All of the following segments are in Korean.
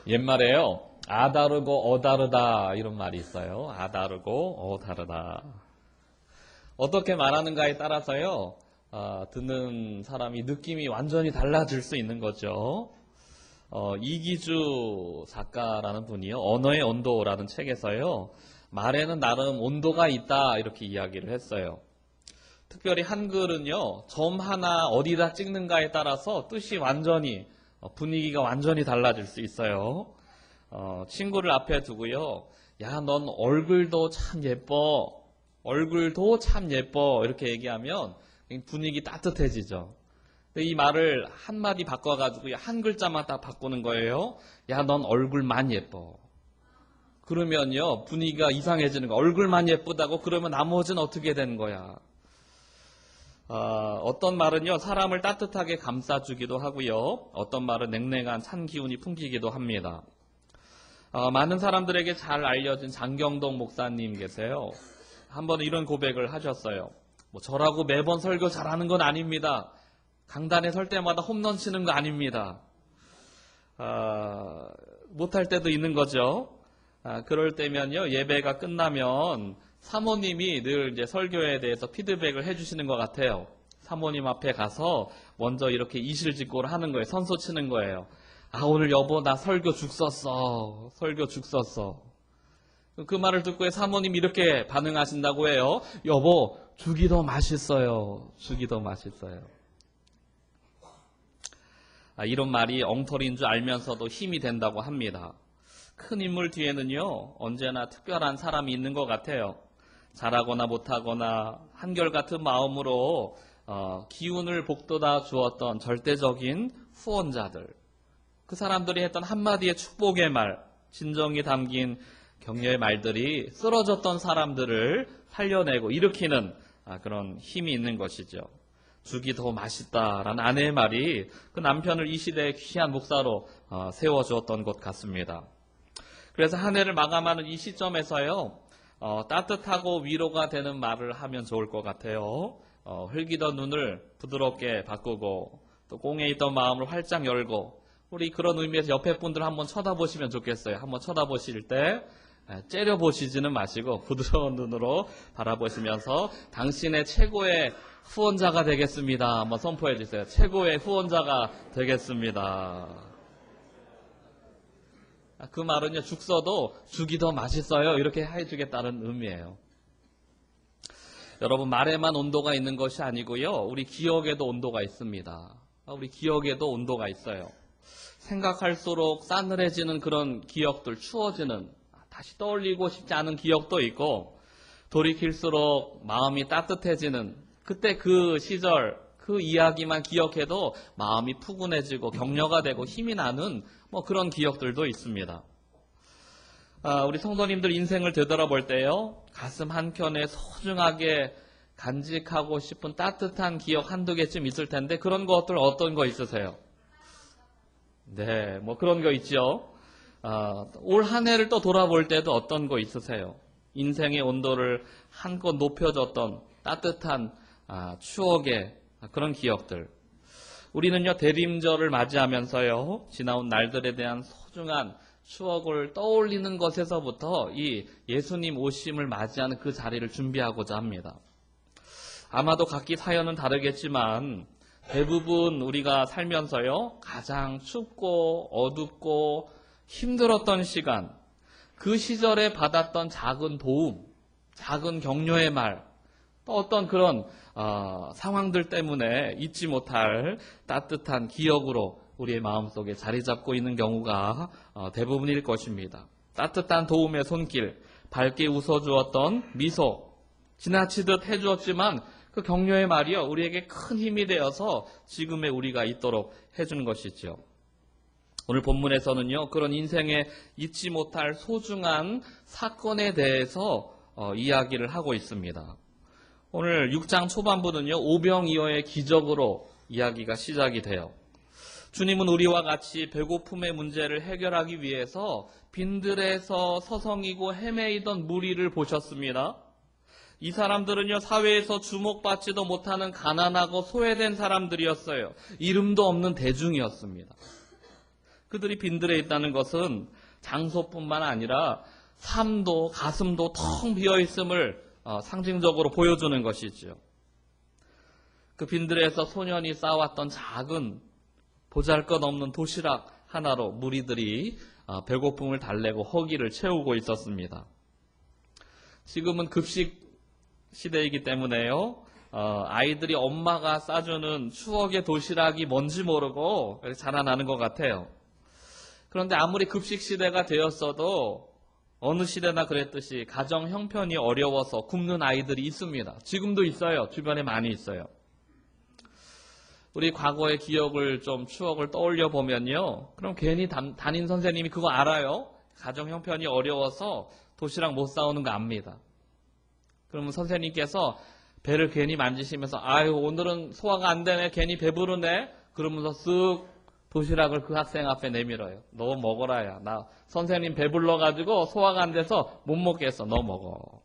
옛말에요. 아 다르고 어 다르다 이런 말이 있어요. 아 다르고 어 다르다. 어떻게 말하는가에 따라서요. 듣는 사람이 느낌이 완전히 달라질 수 있는 거죠. 이기주 작가라는 분이요. 언어의 온도라는 책에서요. 말에는 나름 온도가 있다 이렇게 이야기를 했어요. 특별히 한글은요. 점 하나 어디다 찍는가에 따라서 뜻이 완전히 분위기가 완전히 달라질 수 있어요. 친구를 앞에 두고요. 야, 넌 얼굴도 참 예뻐. 얼굴도 참 예뻐. 이렇게 얘기하면 분위기 따뜻해지죠. 근데 이 말을 한마디 바꿔가지고 한 글자만 딱 바꾸는 거예요. 야, 넌 얼굴만 예뻐. 그러면요, 분위기가 이상해지는 거야. 얼굴만 예쁘다고 그러면 나머지는 어떻게 되는 거야? 어떤 말은요, 사람을 따뜻하게 감싸주기도 하고요. 어떤 말은 냉랭한 찬 기운이 풍기기도 합니다. 많은 사람들에게 잘 알려진 장경동 목사님 계세요. 한번 이런 고백을 하셨어요. 저라고 매번 설교 잘하는 건 아닙니다. 강단에 설 때마다 홈런 치는 거 아닙니다. 못할 때도 있는 거죠. 그럴 때면요, 예배가 끝나면 사모님이 늘 이제 설교에 대해서 피드백을 해주시는 것 같아요. 사모님 앞에 가서 먼저 이렇게 이실직고를 하는 거예요. 선소 치는 거예요. 오늘 여보 나 설교 죽 썼어. 설교 죽 썼어. 그 말을 듣고 사모님이 이렇게 반응하신다고 해요. 여보 죽이 더 맛있어요. 죽이 더 맛있어요. 이런 말이 엉터리인 줄 알면서도 힘이 된다고 합니다. 큰 인물 뒤에는요, 언제나 특별한 사람이 있는 것 같아요. 잘하거나 못하거나 한결같은 마음으로 기운을 북돋아 주었던 절대적인 후원자들. 그 사람들이 했던 한마디의 축복의 말, 진정이 담긴 격려의 말들이 쓰러졌던 사람들을 살려내고 일으키는 그런 힘이 있는 것이죠. 죽이 더 맛있다라는 아내의 말이 그 남편을 이 시대의 귀한 목사로 세워주었던 것 같습니다. 그래서 한 해를 마감하는 이 시점에서요, 따뜻하고 위로가 되는 말을 하면 좋을 것 같아요. 흘기던 눈을 부드럽게 바꾸고 또 꽁에 있던 마음을 활짝 열고 우리 그런 의미에서 옆에 분들 한번 쳐다보시면 좋겠어요. 한번 쳐다보실 때 째려보시지는 마시고 부드러운 눈으로 바라보시면서 당신의 최고의 후원자가 되겠습니다. 한번 선포해 주세요. 최고의 후원자가 되겠습니다. 그 말은요, 죽 써도 죽이 더 맛있어요. 이렇게 해주겠다는 의미예요. 여러분, 말에만 온도가 있는 것이 아니고요. 우리 기억에도 온도가 있습니다. 우리 기억에도 온도가 있어요. 생각할수록 싸늘해지는 그런 기억들, 추워지는, 다시 떠올리고 싶지 않은 기억도 있고, 돌이킬수록 마음이 따뜻해지는, 그때 그 시절, 그 이야기만 기억해도 마음이 푸근해지고 격려가 되고 힘이 나는 그런 기억들도 있습니다. 우리 성도님들 인생을 되돌아볼 때요, 가슴 한켠에 소중하게 간직하고 싶은 따뜻한 기억 한두 개쯤 있을 텐데 그런 것들 어떤 거 있으세요? 네, 그런 거 있죠. 올 한 해를 또 돌아볼 때도 어떤 거 있으세요? 인생의 온도를 한껏 높여줬던 따뜻한 추억의 그런 기억들. 우리는요, 대림절을 맞이하면서요, 지나온 날들에 대한 소중한 추억을 떠올리는 것에서부터 이 예수님 오심을 맞이하는 그 자리를 준비하고자 합니다. 아마도 각기 사연은 다르겠지만 대부분 우리가 살면서요, 가장 춥고 어둡고 힘들었던 시간, 그 시절에 받았던 작은 도움, 작은 격려의 말, 또 어떤 그런 상황들 때문에 잊지 못할 따뜻한 기억으로 우리의 마음속에 자리 잡고 있는 경우가 대부분일 것입니다. 따뜻한 도움의 손길, 밝게 웃어주었던 미소, 지나치듯 해주었지만 그 격려의 말이요, 우리에게 큰 힘이 되어서 지금의 우리가 있도록 해주는 것이죠. 오늘 본문에서는요, 그런 인생에 잊지 못할 소중한 사건에 대해서 이야기를 하고 있습니다. 오늘 6장 초반부는요, 오병이어의 기적으로 이야기가 시작이 돼요. 주님은 우리와 같이 배고픔의 문제를 해결하기 위해서 빈들에서 서성이고 헤매이던 무리를 보셨습니다. 이 사람들은요, 사회에서 주목받지도 못하는 가난하고 소외된 사람들이었어요. 이름도 없는 대중이었습니다. 그들이 빈들에 있다는 것은 장소뿐만 아니라 삶도 가슴도 텅 비어 있음을 상징적으로 보여주는 것이지요. 그 빈들에서 소년이 쌓아왔던 작은 보잘것없는 도시락 하나로 무리들이 배고픔을 달래고 허기를 채우고 있었습니다. 지금은 급식 시대이기 때문에요. 아이들이 엄마가 싸주는 추억의 도시락이 뭔지 모르고 자라나는 것 같아요. 그런데 아무리 급식 시대가 되었어도 어느 시대나 그랬듯이 가정 형편이 어려워서 굶는 아이들이 있습니다. 지금도 있어요. 주변에 많이 있어요. 우리 과거의 기억을 좀 추억을 떠올려 보면요. 그럼 괜히 담임 선생님이 그거 알아요. 가정 형편이 어려워서 도시락 못 싸오는 거 압니다. 그러면 선생님께서 배를 괜히 만지시면서 아유 오늘은 소화가 안 되네. 괜히 배부르네. 그러면서 쓱 도시락을 그 학생 앞에 내밀어요. 너 먹어라야. 나 선생님 배불러가지고 소화가 안 돼서 못 먹겠어. 너 먹어.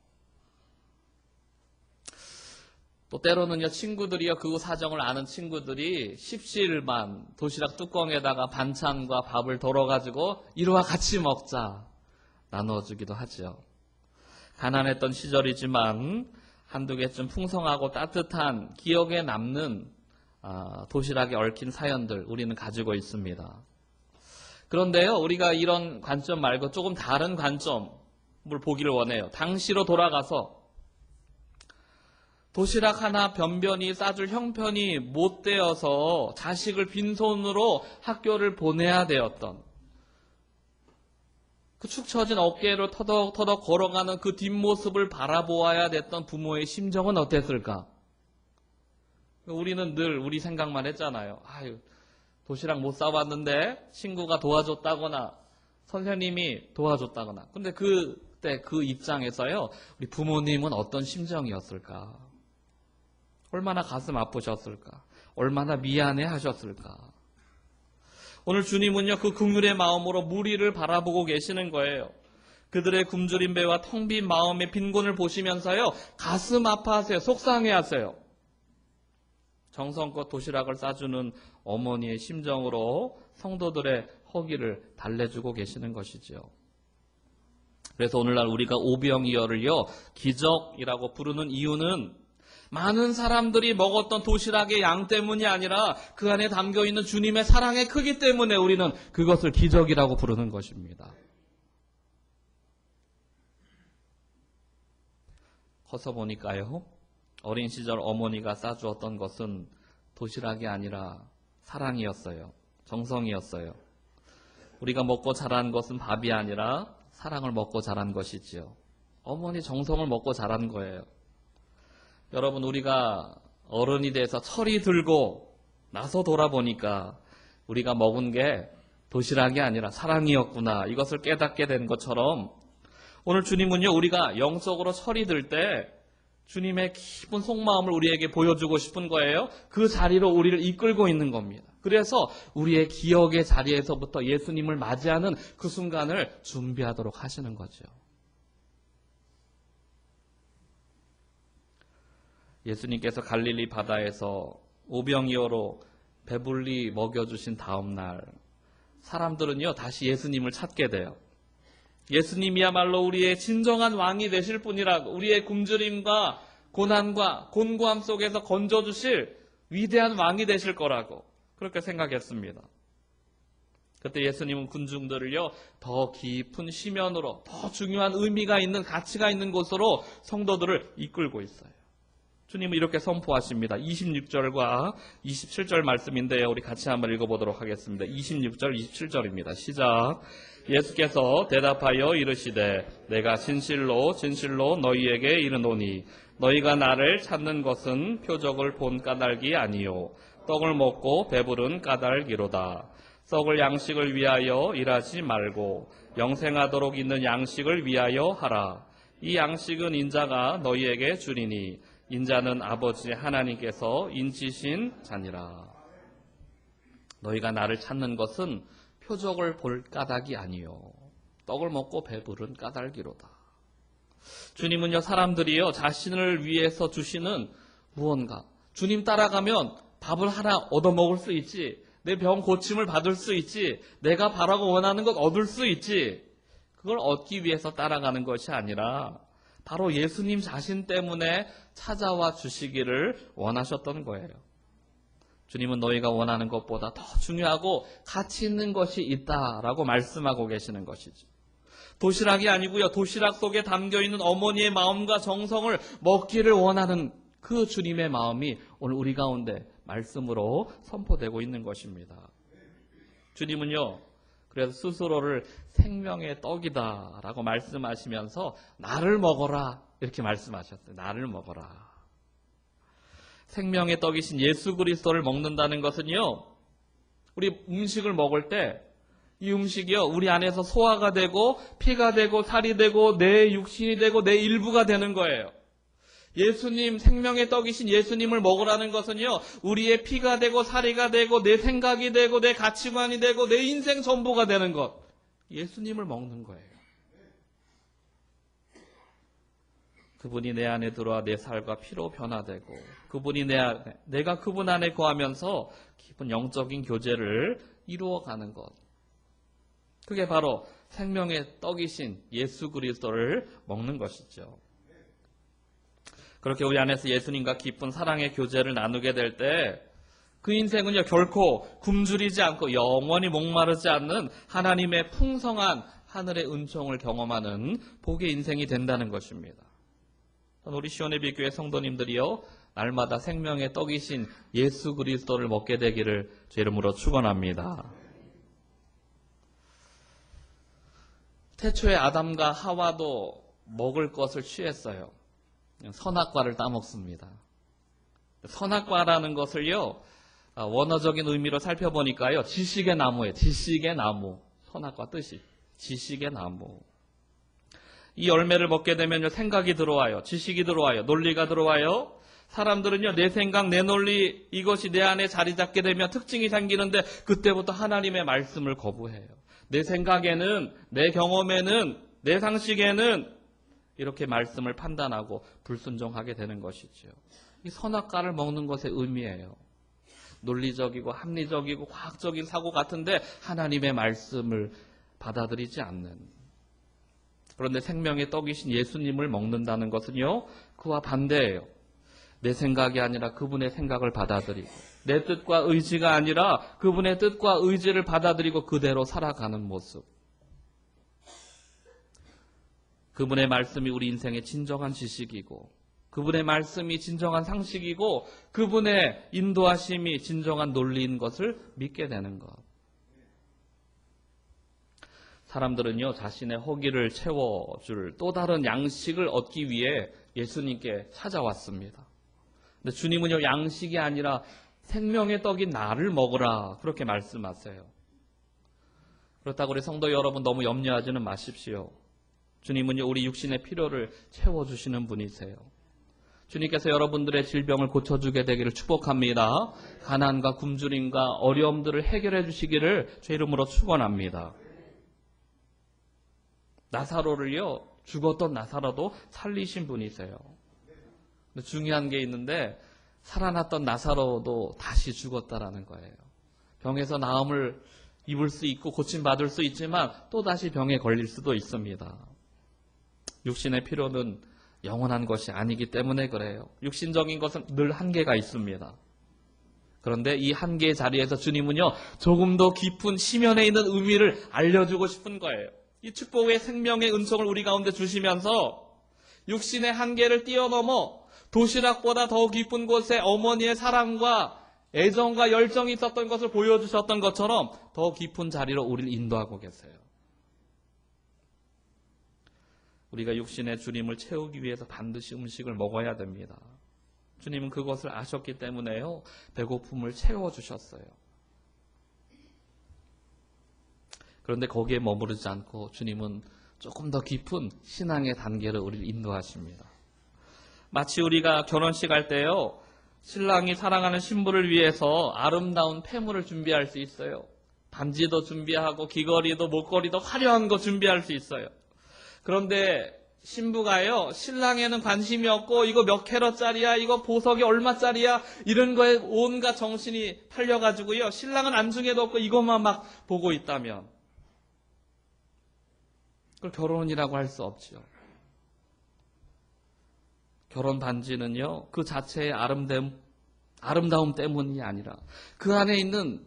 또 때로는요 친구들이요 그 사정을 아는 친구들이 십시일반 도시락 뚜껑에다가 반찬과 밥을 덜어가지고 이리와 같이 먹자 나눠주기도 하죠. 가난했던 시절이지만 한두 개쯤 풍성하고 따뜻한 기억에 남는 도시락에 얽힌 사연들 우리는 가지고 있습니다. 그런데요 우리가 이런 관점 말고 조금 다른 관점을 보기를 원해요. 당시로 돌아가서 도시락 하나 변변히 싸줄 형편이 못 되어서 자식을 빈손으로 학교를 보내야 되었던 그 축 처진 어깨로 터덕터덕 걸어가는 그 뒷모습을 바라보아야 됐던 부모의 심정은 어땠을까? 우리는 늘 우리 생각만 했잖아요. 아유, 도시락 못 싸왔는데 친구가 도와줬다거나 선생님이 도와줬다거나. 근데 그때 그 입장에서요, 우리 부모님은 어떤 심정이었을까? 얼마나 가슴 아프셨을까? 얼마나 미안해 하셨을까? 오늘 주님은요, 그 긍휼의 마음으로 무리를 바라보고 계시는 거예요. 그들의 굶주린 배와 텅 빈 마음의 빈곤을 보시면서요, 가슴 아파하세요. 속상해 하세요. 정성껏 도시락을 싸주는 어머니의 심정으로 성도들의 허기를 달래주고 계시는 것이지요. 그래서 오늘날 우리가 오병이어를요, 기적이라고 부르는 이유는 많은 사람들이 먹었던 도시락의 양 때문이 아니라 그 안에 담겨있는 주님의 사랑의 크기 때문에 우리는 그것을 기적이라고 부르는 것입니다. 커서 보니까요. 어린 시절 어머니가 싸주었던 것은 도시락이 아니라 사랑이었어요. 정성이었어요. 우리가 먹고 자란 것은 밥이 아니라 사랑을 먹고 자란 것이지요. 어머니 정성을 먹고 자란 거예요. 여러분 우리가 어른이 돼서 철이 들고 나서 돌아보니까 우리가 먹은 게 도시락이 아니라 사랑이었구나 이것을 깨닫게 된 것처럼 오늘 주님은요 우리가 영적으로 철이 들 때 주님의 깊은 속마음을 우리에게 보여주고 싶은 거예요. 그 자리로 우리를 이끌고 있는 겁니다. 그래서 우리의 기억의 자리에서부터 예수님을 맞이하는 그 순간을 준비하도록 하시는 거죠. 예수님께서 갈릴리 바다에서 오병이어로 배불리 먹여주신 다음 날 사람들은요 다시 예수님을 찾게 돼요. 예수님이야말로 우리의 진정한 왕이 되실 분이라고 우리의 굶주림과 고난과 곤고함 속에서 건져주실 위대한 왕이 되실 거라고 그렇게 생각했습니다. 그때 예수님은 군중들을요 더 깊은 시면으로 더 중요한 의미가 있는 가치가 있는 곳으로 성도들을 이끌고 있어요. 주님은 이렇게 선포하십니다. 26절과 27절 말씀인데요. 우리 같이 한번 읽어보도록 하겠습니다. 26절, 27절입니다. 시작. 예수께서 대답하여 이르시되 내가 진실로 진실로 너희에게 이르노니 너희가 나를 찾는 것은 표적을 본 까닭이 아니요 떡을 먹고 배부른 까닭이로다. 썩을 양식을 위하여 일하지 말고 영생하도록 있는 양식을 위하여 하라. 이 양식은 인자가 너희에게 주리니 인자는 아버지 하나님께서 인치신 자니라. 너희가 나를 찾는 것은 표적을 볼 까닭이 아니요 떡을 먹고 배부른 까닭이로다. 주님은요 사람들이요 자신을 위해서 주시는 무언가 주님 따라가면 밥을 하나 얻어먹을 수 있지 내 병 고침을 받을 수 있지. 내가 바라고 원하는 것 얻을 수 있지. 그걸 얻기 위해서 따라가는 것이 아니라 바로 예수님 자신 때문에 찾아와 주시기를 원하셨던 거예요. 주님은 너희가 원하는 것보다 더 중요하고 가치 있는 것이 있다라고 말씀하고 계시는 것이죠. 도시락이 아니고요. 도시락 속에 담겨있는 어머니의 마음과 정성을 먹기를 원하는 그 주님의 마음이 오늘 우리 가운데 말씀으로 선포되고 있는 것입니다. 주님은요. 그래서 스스로를 생명의 떡이다라고 말씀하시면서 나를 먹어라 이렇게 말씀하셨어요. 나를 먹어라. 생명의 떡이신 예수 그리스도를 먹는다는 것은요. 우리 음식을 먹을 때 이 음식이요. 우리 안에서 소화가 되고 피가 되고 살이 되고 내 육신이 되고 내 일부가 되는 거예요. 예수님, 생명의 떡이신 예수님을 먹으라는 것은요. 우리의 피가 되고 살이가 되고 내 생각이 되고 내 가치관이 되고 내 인생 전부가 되는 것. 예수님을 먹는 거예요. 그분이 내 안에 들어와 내 살과 피로 변화되고 그분이 내가 그분 안에 거하면서 깊은 영적인 교제를 이루어가는 것. 그게 바로 생명의 떡이신 예수 그리스도를 먹는 것이죠. 그렇게 우리 안에서 예수님과 깊은 사랑의 교제를 나누게 될 때 그 인생은요 결코 굶주리지 않고 영원히 목마르지 않는 하나님의 풍성한 하늘의 은총을 경험하는 복의 인생이 된다는 것입니다. 우리 시온의 빛교회 성도님들이요 날마다 생명의 떡이신 예수 그리스도를 먹게 되기를 주 이름으로 축원합니다. 태초에 아담과 하와도 먹을 것을 취했어요. 선악과를 따먹습니다. 선악과라는 것을요 원어적인 의미로 살펴보니까요 지식의 나무예요. 지식의 나무. 선악과 뜻이 지식의 나무. 이 열매를 먹게 되면요 생각이 들어와요. 지식이 들어와요. 논리가 들어와요. 사람들은요 내 생각, 내 논리 이것이 내 안에 자리 잡게 되면 특징이 생기는데 그때부터 하나님의 말씀을 거부해요. 내 생각에는, 내 경험에는, 내 상식에는 이렇게 말씀을 판단하고 불순종하게 되는 것이죠. 이 선악과를 먹는 것의 의미예요. 논리적이고 합리적이고 과학적인 사고 같은데 하나님의 말씀을 받아들이지 않는. 그런데 생명의 떡이신 예수님을 먹는다는 것은요 그와 반대예요. 내 생각이 아니라 그분의 생각을 받아들이고 내 뜻과 의지가 아니라 그분의 뜻과 의지를 받아들이고 그대로 살아가는 모습. 그분의 말씀이 우리 인생의 진정한 지식이고 그분의 말씀이 진정한 상식이고 그분의 인도하심이 진정한 논리인 것을 믿게 되는 것. 사람들은요 자신의 허기를 채워줄 또 다른 양식을 얻기 위해 예수님께 찾아왔습니다. 근데 주님은요 양식이 아니라 생명의 떡인 나를 먹으라 그렇게 말씀하세요. 그렇다고 우리 성도 여러분 너무 염려하지는 마십시오. 주님은요 우리 육신의 필요를 채워주시는 분이세요. 주님께서 여러분들의 질병을 고쳐주게 되기를 축복합니다. 가난과 굶주림과 어려움들을 해결해 주시기를 주 이름으로 축원합니다. 나사로를요 죽었던 나사로도 살리신 분이세요. 근데 중요한 게 있는데 살아났던 나사로도 다시 죽었다라는 거예요. 병에서 나음을 입을 수 있고 고침받을 수 있지만 또다시 병에 걸릴 수도 있습니다. 육신의 필요는 영원한 것이 아니기 때문에 그래요. 육신적인 것은 늘 한계가 있습니다. 그런데 이 한계의 자리에서 주님은요 조금 더 깊은 심연에 있는 의미를 알려주고 싶은 거예요. 이 축복의 생명의 은총을 우리 가운데 주시면서 육신의 한계를 뛰어넘어 도시락보다 더 깊은 곳에 어머니의 사랑과 애정과 열정이 있었던 것을 보여주셨던 것처럼 더 깊은 자리로 우리를 인도하고 계세요. 우리가 육신의 주님을 채우기 위해서 반드시 음식을 먹어야 됩니다. 주님은 그것을 아셨기 때문에요. 배고픔을 채워주셨어요. 그런데 거기에 머무르지 않고 주님은 조금 더 깊은 신앙의 단계로 우리를 인도하십니다. 마치 우리가 결혼식 할 때요. 신랑이 사랑하는 신부를 위해서 아름다운 폐물을 준비할 수 있어요. 반지도 준비하고 귀걸이도 목걸이도 화려한 거 준비할 수 있어요. 그런데 신부가요, 신랑에는 관심이 없고, 이거 몇 캐럿짜리야, 이거 보석이 얼마짜리야, 이런 거에 온갖 정신이 팔려가지고요, 신랑은 안중에도 없고, 이것만 막 보고 있다면, 그걸 결혼이라고 할 수 없지요. 결혼 반지는요, 그 자체의 아름다움 때문이 아니라, 그 안에 있는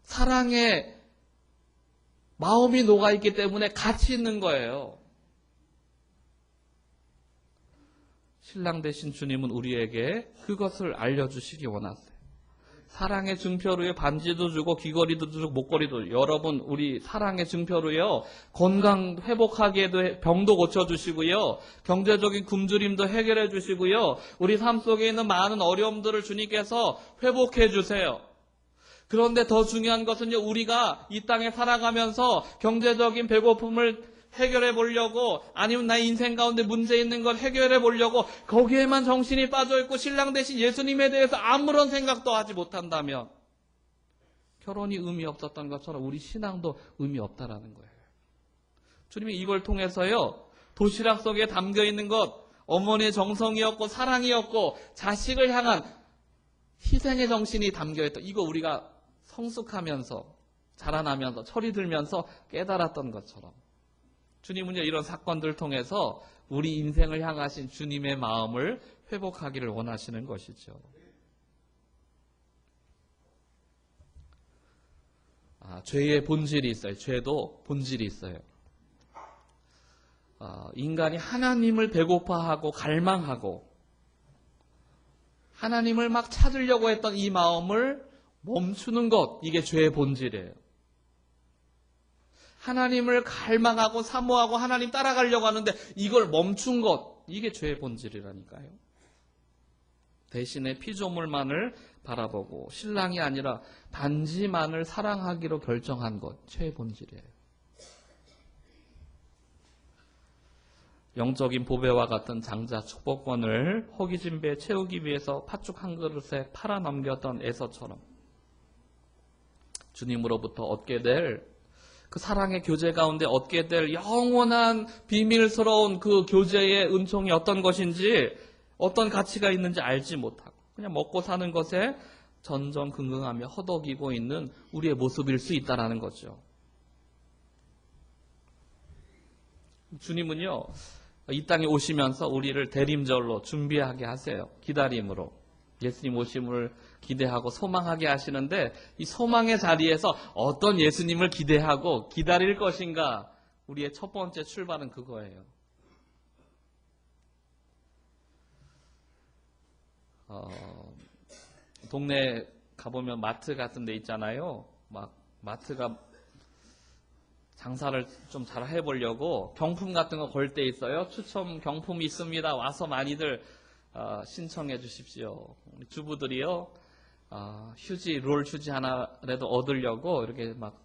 사랑의 마음이 녹아있기 때문에 가치 있는 거예요. 신랑 되신 주님은 우리에게 그것을 알려주시기 원하세요. 사랑의 증표로요, 반지도 주고 귀걸이도 주고 목걸이도, 여러분 우리 사랑의 증표로요, 건강 회복하기에도 병도 고쳐주시고요, 경제적인 굶주림도 해결해 주시고요, 우리 삶 속에 있는 많은 어려움들을 주님께서 회복해 주세요. 그런데 더 중요한 것은요, 우리가 이 땅에 살아가면서 경제적인 배고픔을 해결해 보려고, 아니면 나의 인생 가운데 문제 있는 걸 해결해 보려고 거기에만 정신이 빠져 있고 신랑 대신 예수님에 대해서 아무런 생각도 하지 못한다면 결혼이 의미 없었던 것처럼 우리 신앙도 의미 없다라는 거예요. 주님이 이걸 통해서요, 도시락 속에 담겨 있는 것, 어머니의 정성이었고 사랑이었고 자식을 향한 희생의 정신이 담겨 있다. 이거 우리가 성숙하면서 자라나면서 철이 들면서 깨달았던 것처럼 주님은요, 이런 사건들을 통해서 우리 인생을 향하신 주님의 마음을 회복하기를 원하시는 것이죠. 죄의 본질이 있어요. 죄도 본질이 있어요. 인간이 하나님을 배고파하고 갈망하고 하나님을 막 찾으려고 했던 이 마음을 멈추는 것, 이게 죄의 본질이에요. 하나님을 갈망하고 사모하고 하나님 따라가려고 하는데 이걸 멈춘 것, 이게 죄의 본질이라니까요. 대신에 피조물만을 바라보고 신랑이 아니라 반지만을 사랑하기로 결정한 것, 죄의 본질이에요. 영적인 보배와 같은 장자 축복권을 허기진 배에 채우기 위해서 팥죽 한 그릇에 팔아 넘겼던 에서처럼 주님으로부터 얻게 될 그 사랑의 교제 가운데 얻게 될 영원한 비밀스러운 그 교제의 은총이 어떤 것인지, 어떤 가치가 있는지 알지 못하고 그냥 먹고 사는 것에 전전긍긍하며 허덕이고 있는 우리의 모습일 수 있다는 거죠. 주님은요, 이 땅에 오시면서 우리를 대림절로 준비하게 하세요. 기다림으로. 예수님 오심을 기대하고 소망하게 하시는데, 이 소망의 자리에서 어떤 예수님을 기대하고 기다릴 것인가, 우리의 첫 번째 출발은 그거예요. 동네 가보면 마트 같은 데 있잖아요. 막 마트가 장사를 좀 잘 해보려고 경품 같은 거 걸 때 있어요. 추첨 경품이 있습니다. 와서 많이들 신청해 주십시오. 우리 주부들이요, 휴지, 롤 휴지 하나라도 얻으려고 이렇게 막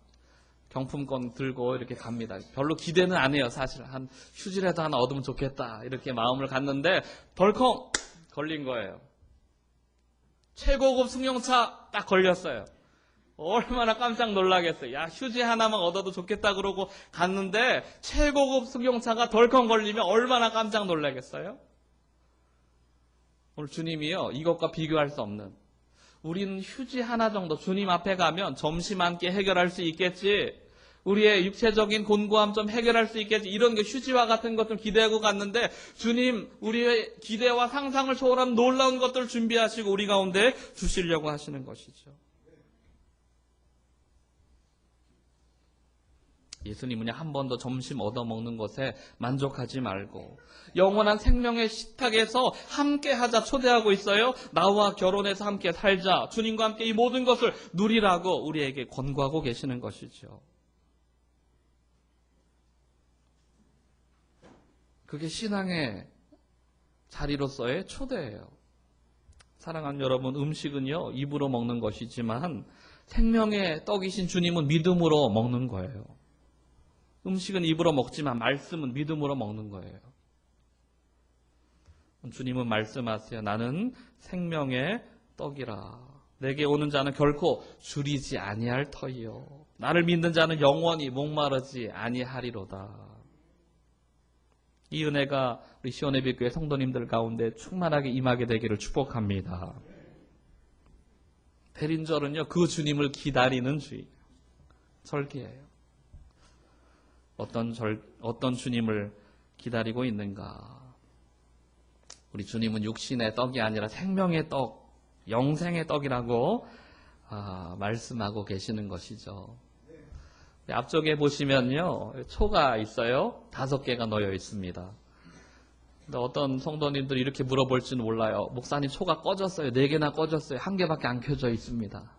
경품권 들고 이렇게 갑니다. 별로 기대는 안 해요, 사실. 한 휴지라도 하나 얻으면 좋겠다, 이렇게 마음을 갖는데 덜컹 걸린 거예요. 최고급 승용차 딱 걸렸어요. 얼마나 깜짝 놀라겠어요. 야, 휴지 하나만 얻어도 좋겠다 그러고 갔는데 최고급 승용차가 덜컹 걸리면 얼마나 깜짝 놀라겠어요? 오늘 주님이요, 이것과 비교할 수 없는, 우리는 휴지 하나 정도 주님 앞에 가면 점심 한 끼 해결할 수 있겠지, 우리의 육체적인 곤고함 좀 해결할 수 있겠지, 이런 게 휴지와 같은 것 좀 기대하고 갔는데 주님 우리의 기대와 상상을 초월한 놀라운 것들을 준비하시고 우리 가운데 주시려고 하시는 것이죠. 예수님은 한 번도 점심 얻어먹는 것에 만족하지 말고 영원한 생명의 식탁에서 함께하자 초대하고 있어요. 나와 결혼해서 함께 살자, 주님과 함께 이 모든 것을 누리라고 우리에게 권고하고 계시는 것이죠. 그게 신앙의 자리로서의 초대예요. 사랑하는 여러분, 음식은요, 입으로 먹는 것이지만 생명의 떡이신 주님은 믿음으로 먹는 거예요. 음식은 입으로 먹지만 말씀은 믿음으로 먹는 거예요. 주님은 말씀하세요. 나는 생명의 떡이라. 내게 오는 자는 결코 줄이지 아니할 터이요. 나를 믿는 자는 영원히 목마르지 아니하리로다. 이 은혜가 우리 시온예비교회 성도님들 가운데 충만하게 임하게 되기를 축복합니다. 대림절은요, 그 주님을 기다리는 주의, 절기예요. 어떤 주님을 기다리고 있는가? 우리 주님은 육신의 떡이 아니라 생명의 떡, 영생의 떡이라고 말씀하고 계시는 것이죠. 앞쪽에 보시면요, 초가 있어요. 5개가 놓여 있습니다. 근데 어떤 성도님들이 이렇게 물어볼지는 몰라요. 목사님, 초가 꺼졌어요. 4개나 꺼졌어요. 1개밖에 안 켜져 있습니다.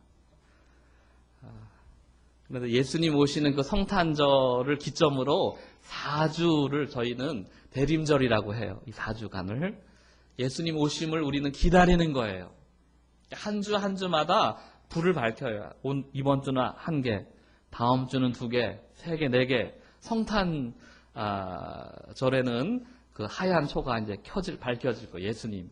그런데 예수님 오시는 그 성탄절을 기점으로 4주를 저희는 대림절이라고 해요. 이 4주간을. 예수님 오심을 우리는 기다리는 거예요. 한 주 한 주마다 불을 밝혀요. 이번 주는 1개, 다음 주는 2개, 3개, 4개. 성탄 절에는 그 하얀 초가 이제 밝혀질 거예요. 예수님.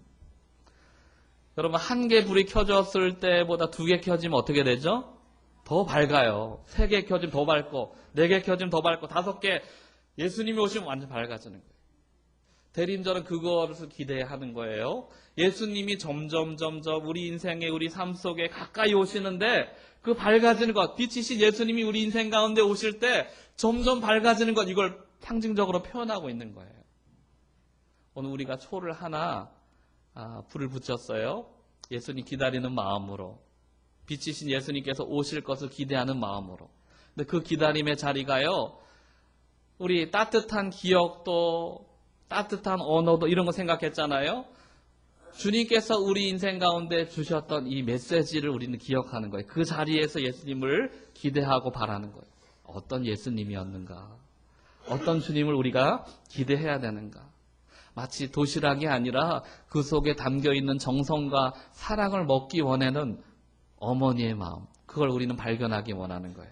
여러분, 1개 불이 켜졌을 때보다 2개 켜지면 어떻게 되죠? 더 밝아요. 3개 켜지면 더 밝고, 4개 켜지면 더 밝고, 5개 예수님이 오시면 완전 밝아지는 거예요. 대림절은 그것을 기대하는 거예요. 예수님이 점점 우리 인생에, 우리 삶 속에 가까이 오시는데 그 밝아지는 것, 빛이신 예수님이 우리 인생 가운데 오실 때 점점 밝아지는 것, 이걸 상징적으로 표현하고 있는 거예요. 오늘 우리가 초를 하나 불을 붙였어요. 예수님 기다리는 마음으로, 빛이신 예수님께서 오실 것을 기대하는 마음으로. 근데 그 기다림의 자리가요, 우리 따뜻한 기억도, 따뜻한 언어도 이런 거 생각했잖아요. 주님께서 우리 인생 가운데 주셨던 이 메시지를 우리는 기억하는 거예요. 그 자리에서 예수님을 기대하고 바라는 거예요. 어떤 예수님이었는가? 어떤 주님을 우리가 기대해야 되는가? 마치 도시락이 아니라 그 속에 담겨있는 정성과 사랑을 먹기 원하는 어머니의 마음, 그걸 우리는 발견하기 원하는 거예요.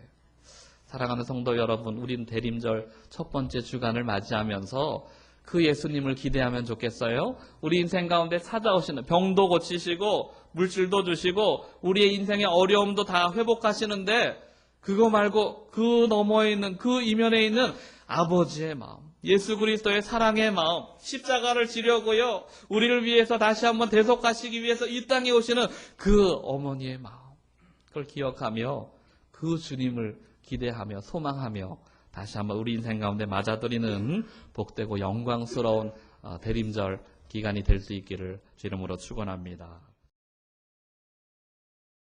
사랑하는 성도 여러분, 우리는 대림절 첫 번째 주간을 맞이하면서 그 예수님을 기대하면 좋겠어요? 우리 인생 가운데 찾아오시는, 병도 고치시고 물질도 주시고 우리의 인생의 어려움도 다 회복하시는데, 그거 말고 그 너머에 있는, 그 이면에 있는 아버지의 마음, 예수 그리스도의 사랑의 마음, 십자가를 지려고요, 우리를 위해서 다시 한번 대속하시기 위해서 이 땅에 오시는 그 어머니의 마음, 그걸 기억하며 그 주님을 기대하며 소망하며 다시 한번 우리 인생 가운데 맞아들이는 복되고 영광스러운 대림절 기간이 될 수 있기를 주 이름으로 축원합니다.